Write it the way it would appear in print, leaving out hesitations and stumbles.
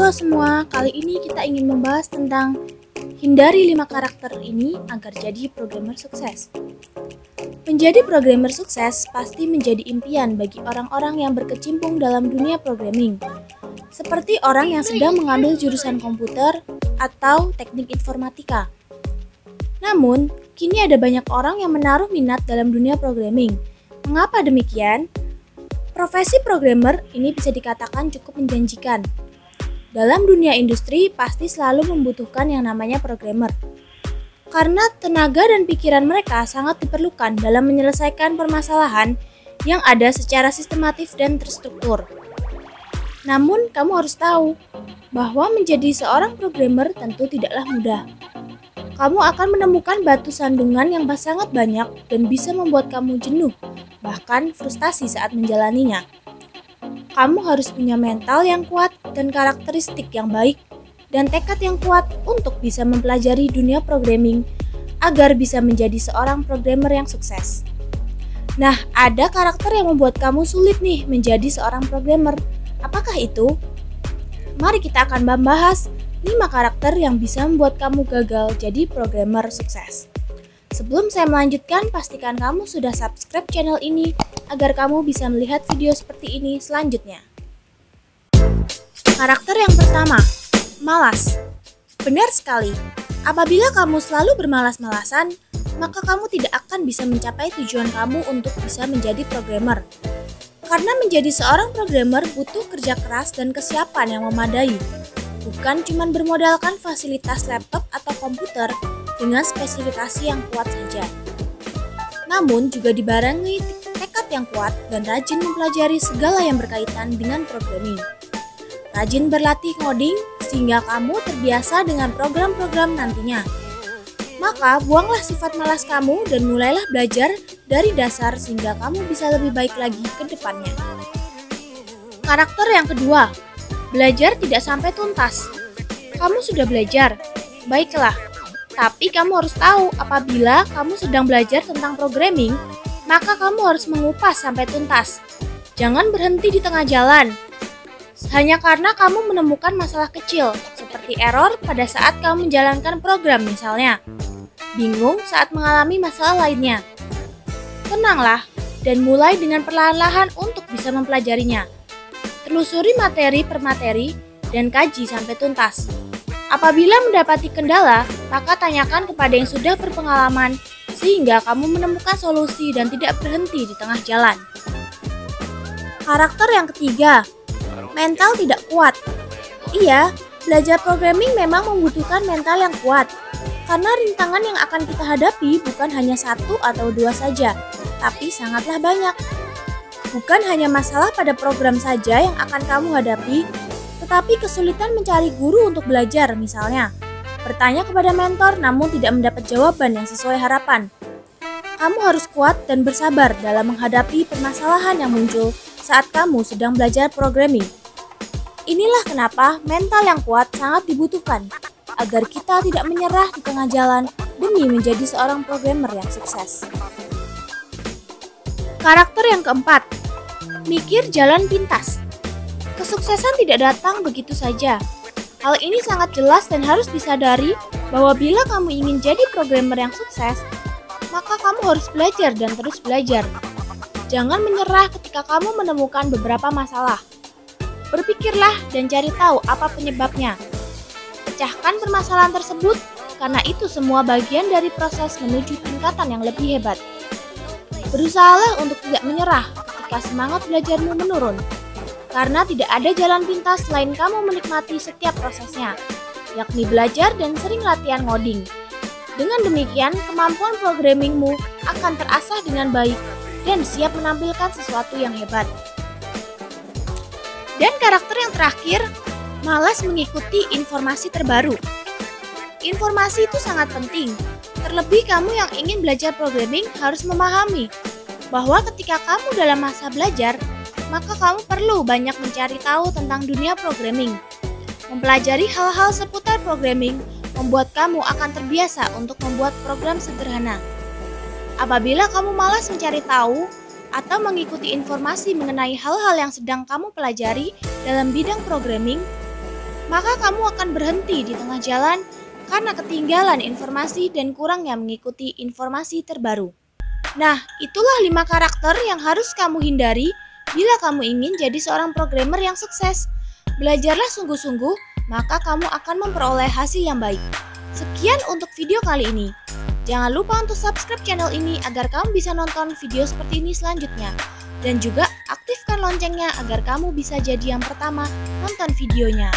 Halo semua, kali ini kita ingin membahas tentang hindari 5 karakter ini agar jadi programmer sukses. Menjadi programmer sukses pasti menjadi impian bagi orang-orang yang berkecimpung dalam dunia programming, seperti orang yang sedang mengambil jurusan komputer atau teknik informatika. Namun, kini ada banyak orang yang menaruh minat dalam dunia programming. Mengapa demikian? Profesi programmer ini bisa dikatakan cukup menjanjikan. Dalam dunia industri pasti selalu membutuhkan yang namanya programmer. Karena tenaga dan pikiran mereka sangat diperlukan dalam menyelesaikan permasalahan yang ada secara sistematis dan terstruktur. Namun, kamu harus tahu bahwa menjadi seorang programmer tentu tidaklah mudah. Kamu akan menemukan batu sandungan yang sangat banyak dan bisa membuat kamu jenuh, bahkan frustasi saat menjalaninya. Kamu harus punya mental yang kuat dan karakteristik yang baik dan tekad yang kuat untuk bisa mempelajari dunia programming agar bisa menjadi seorang programmer yang sukses. Nah, ada karakter yang membuat kamu sulit nih menjadi seorang programmer. Apakah itu? Mari kita akan membahas 5 karakter yang bisa membuat kamu gagal jadi programmer sukses. Sebelum saya melanjutkan, pastikan kamu sudah subscribe channel ini agar kamu bisa melihat video seperti ini selanjutnya. Karakter yang pertama, malas. Benar sekali, apabila kamu selalu bermalas-malasan, maka kamu tidak akan bisa mencapai tujuan kamu untuk bisa menjadi programmer. Karena menjadi seorang programmer butuh kerja keras dan kesiapan yang memadai. Bukan cuma bermodalkan fasilitas laptop atau komputer dengan spesifikasi yang kuat saja. Namun juga dibarengi tekad yang kuat dan rajin mempelajari segala yang berkaitan dengan programming. Rajin berlatih coding sehingga kamu terbiasa dengan program-program nantinya. Maka buanglah sifat malas kamu dan mulailah belajar dari dasar sehingga kamu bisa lebih baik lagi ke depannya. Karakter yang kedua, belajar tidak sampai tuntas. Kamu sudah belajar, baiklah. Tapi kamu harus tahu apabila kamu sedang belajar tentang programming, maka kamu harus mengupas sampai tuntas. Jangan berhenti di tengah jalan. Hanya karena kamu menemukan masalah kecil, seperti error pada saat kamu menjalankan program misalnya. Bingung saat mengalami masalah lainnya. Tenanglah, dan mulai dengan perlahan-lahan untuk bisa mempelajarinya. Telusuri materi per materi dan kaji sampai tuntas. Apabila mendapati kendala, maka tanyakan kepada yang sudah berpengalaman sehingga kamu menemukan solusi dan tidak berhenti di tengah jalan. Karakter yang ketiga, mental tidak kuat. Iya, belajar programming memang membutuhkan mental yang kuat. Karena rintangan yang akan kita hadapi bukan hanya 1 atau 2 saja, tapi sangatlah banyak. Bukan hanya masalah pada program saja yang akan kamu hadapi, tetapi kesulitan mencari guru untuk belajar misalnya. Bertanya kepada mentor namun tidak mendapat jawaban yang sesuai harapan. Kamu harus kuat dan bersabar dalam menghadapi permasalahan yang muncul saat kamu sedang belajar programming. Inilah kenapa mental yang kuat sangat dibutuhkan, agar kita tidak menyerah di tengah jalan demi menjadi seorang programmer yang sukses. Karakter yang keempat, mikir jalan pintas. Kesuksesan tidak datang begitu saja. Hal ini sangat jelas dan harus disadari bahwa bila kamu ingin jadi programmer yang sukses, maka kamu harus belajar dan terus belajar. Jangan menyerah ketika kamu menemukan beberapa masalah. Berpikirlah dan cari tahu apa penyebabnya. Pecahkan permasalahan tersebut karena itu semua bagian dari proses menuju tingkatan yang lebih hebat. Berusahalah untuk tidak menyerah ketika semangat belajarmu menurun. Karena tidak ada jalan pintas selain kamu menikmati setiap prosesnya, yakni belajar dan sering latihan ngoding. Dengan demikian, kemampuan programmingmu akan terasah dengan baik dan siap menampilkan sesuatu yang hebat. Dan karakter yang terakhir, malas mengikuti informasi terbaru. Informasi itu sangat penting. Terlebih kamu yang ingin belajar programming harus memahami bahwa ketika kamu dalam masa belajar, maka kamu perlu banyak mencari tahu tentang dunia programming. Mempelajari hal-hal seputar programming membuat kamu akan terbiasa untuk membuat program sederhana. Apabila kamu malas mencari tahu atau mengikuti informasi mengenai hal-hal yang sedang kamu pelajari dalam bidang programming, maka kamu akan berhenti di tengah jalan karena ketinggalan informasi dan kurangnya mengikuti informasi terbaru. Nah, itulah 5 karakter yang harus kamu hindari bila kamu ingin jadi seorang programmer yang sukses. Belajarlah sungguh-sungguh, maka kamu akan memperoleh hasil yang baik. Sekian untuk video kali ini. Jangan lupa untuk subscribe channel ini agar kamu bisa nonton video seperti ini selanjutnya. Dan juga aktifkan loncengnya agar kamu bisa jadi yang pertama nonton videonya.